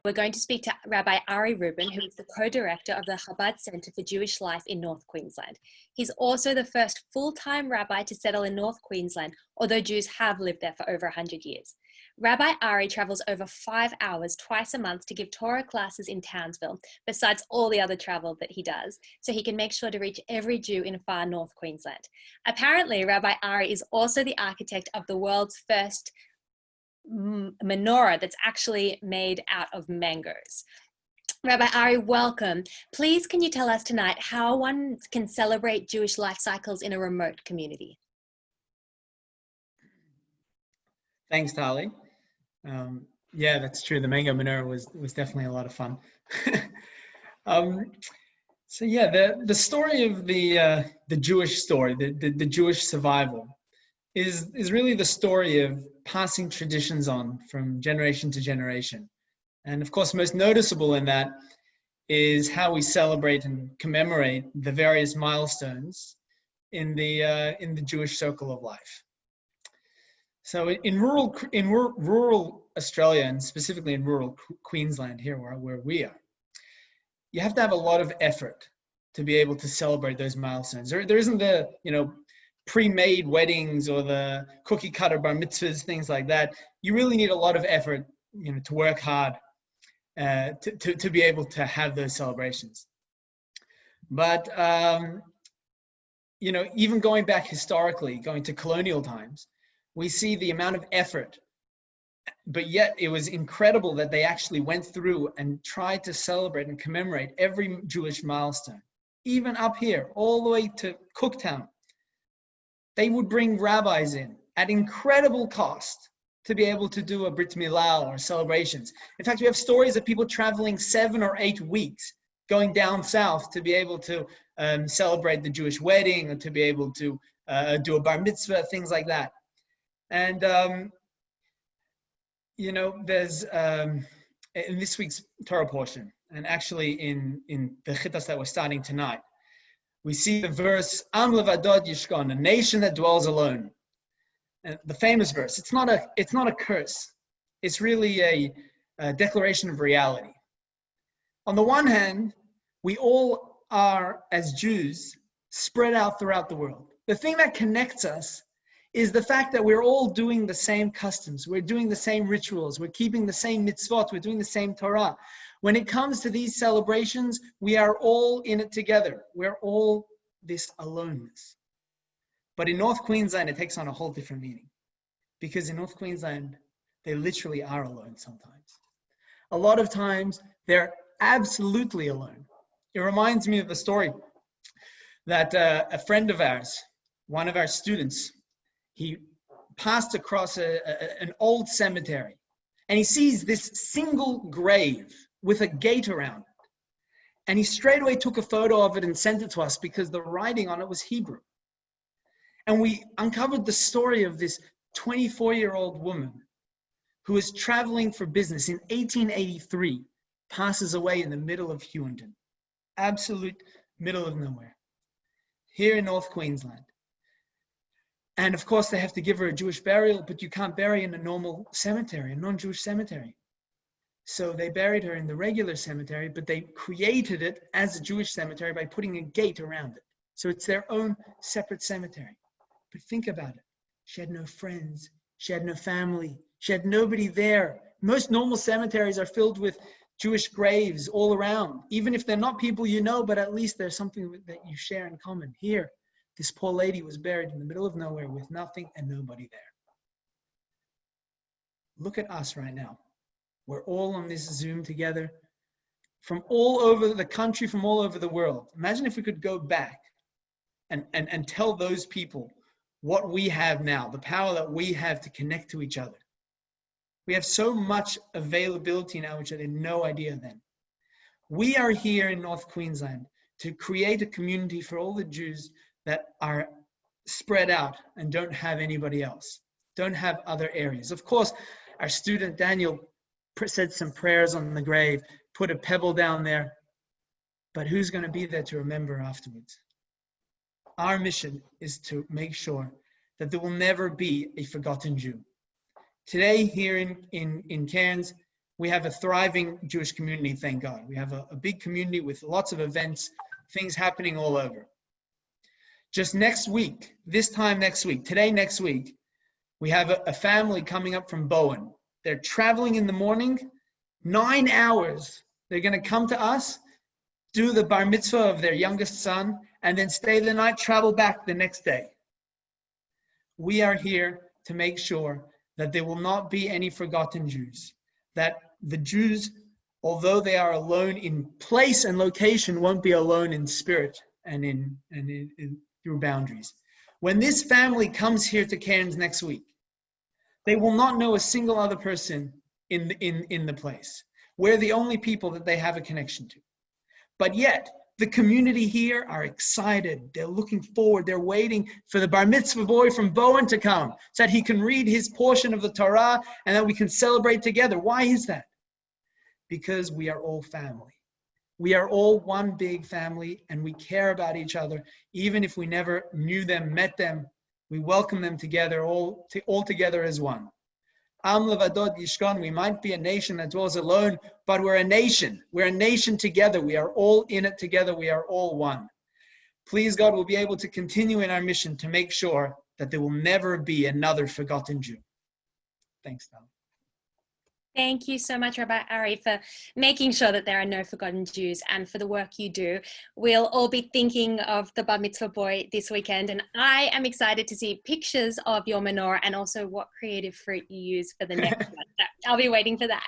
We're going to speak to Rabbi Ari Rubin, who is the co-director of the Chabad Center for Jewish Life in North Queensland. He's also the first full-time rabbi to settle in North Queensland, although Jews have lived there for over 100 years. Rabbi Ari travels over 5 hours twice a month to give Torah classes in Townsville, besides all the other travel that he does, so he can make sure to reach every Jew in far North Queensland. Apparently, Rabbi Ari is also the architect of the world's first menorah that's actually made out of mangoes. Rabbi Ari, welcome. Please, can you tell us tonight how one can celebrate Jewish life cycles in a remote community? Thanks, Tali. Yeah, that's true. The mango menorah was definitely a lot of fun. So yeah, the story of the Jewish story, the Jewish survival, is really the story of passing traditions on from generation to generation. And of course, most noticeable in that is how we celebrate and commemorate the various milestones in the Jewish circle of life. So in rural Australia, and specifically in rural Queensland here where we are, you have to have a lot of effort to be able to celebrate those milestones. There isn't the, pre-made weddings or the cookie cutter bar mitzvahs, things like that. You really need a lot of effort, to work hard to be able to have those celebrations. But, even going back historically, going to colonial times, we see the amount of effort, but yet it was incredible that they actually went through and tried to celebrate and commemorate every Jewish milestone, even up here, all the way to Cooktown. They would bring rabbis in at incredible cost to be able to do a Brit Milah or celebrations. In fact, we have stories of people traveling 7 or 8 weeks going down south to be able to celebrate the Jewish wedding or to be able to do a bar mitzvah, things like that. And, there's in this week's Torah portion, and actually in the chittas that we're starting tonight, we see the verse, Am levadod yishkon, a nation that dwells alone. And the famous verse. It's not a curse. It's really a declaration of reality. On the one hand, we all are, as Jews, spread out throughout the world. The thing that connects us is the fact that we're all doing the same customs. We're doing the same rituals. We're keeping the same mitzvot. We're doing the same Torah. When it comes to these celebrations, we are all in it together. We're all this aloneness. But in North Queensland, it takes on a whole different meaning. Because in North Queensland, they literally are alone sometimes. A lot of times, they're absolutely alone. It reminds me of the story that a friend of ours, one of our students, he passed across an old cemetery. And he sees this single grave with a gate around it. And he straight away took a photo of it and sent it to us because the writing on it was Hebrew. And we uncovered the story of this 24-year-old woman who was traveling for business in 1883, passes away in the middle of Hughenden, absolute middle of nowhere, here in North Queensland. And of course, they have to give her a Jewish burial, but you can't bury in a normal cemetery, a non-Jewish cemetery. So they buried her in the regular cemetery, but they created it as a Jewish cemetery by putting a gate around it. So it's their own separate cemetery. But think about it. She had no friends. She had no family. She had nobody there. Most normal cemeteries are filled with Jewish graves all around, even if they're not people you know, but at least there's something that you share in common. Here, this poor lady was buried in the middle of nowhere with nothing and nobody there. Look at us right now. We're all on this Zoom together from all over the country, from all over the world. Imagine if we could go back and tell those people what we have now, the power that we have to connect to each other. We have so much availability now, which I had no idea then. We are here in North Queensland to create a community for all the Jews that are spread out and don't have anybody else, don't have other areas. Of course, our student Daniel said some prayers on the grave, put a pebble down there, but who's going to be there to remember afterwards? Our mission is to make sure that there will never be a forgotten Jew. Today here in Cairns, we have a thriving Jewish community, thank God. We have a big community with lots of events, things happening all over. Just next week, this time next week, today next week, we have a family coming up from Bowen. They're traveling in the morning, 9 hours. They're going to come to us, do the bar mitzvah of their youngest son, and then stay the night, travel back the next day. We are here to make sure that there will not be any forgotten Jews, that the Jews, although they are alone in place and location, won't be alone in spirit and in through boundaries. When this family comes here to Cairns next week, they will not know a single other person in the place. We're the only people that they have a connection to. But yet, the community here are excited. They're looking forward. They're waiting for the bar mitzvah boy from Bowen to come so that he can read his portion of the Torah and that we can celebrate together. Why is that? Because we are all family. We are all one big family and we care about each other. Even if we never knew them, met them, we welcome them together, all together as one. Am levadod yishkon. We might be a nation that dwells alone, but we're a nation. We're a nation together. We are all in it together. We are all one. Please, God, we'll be able to continue in our mission to make sure that there will never be another forgotten Jew. Thanks, Tom. Thank you so much, Rabbi Ari, for making sure that there are no forgotten Jews and for the work you do. We'll all be thinking of the Bar Mitzvah boy this weekend, and I am excited to see pictures of your menorah and also what creative fruit you use for the next one. So I'll be waiting for that.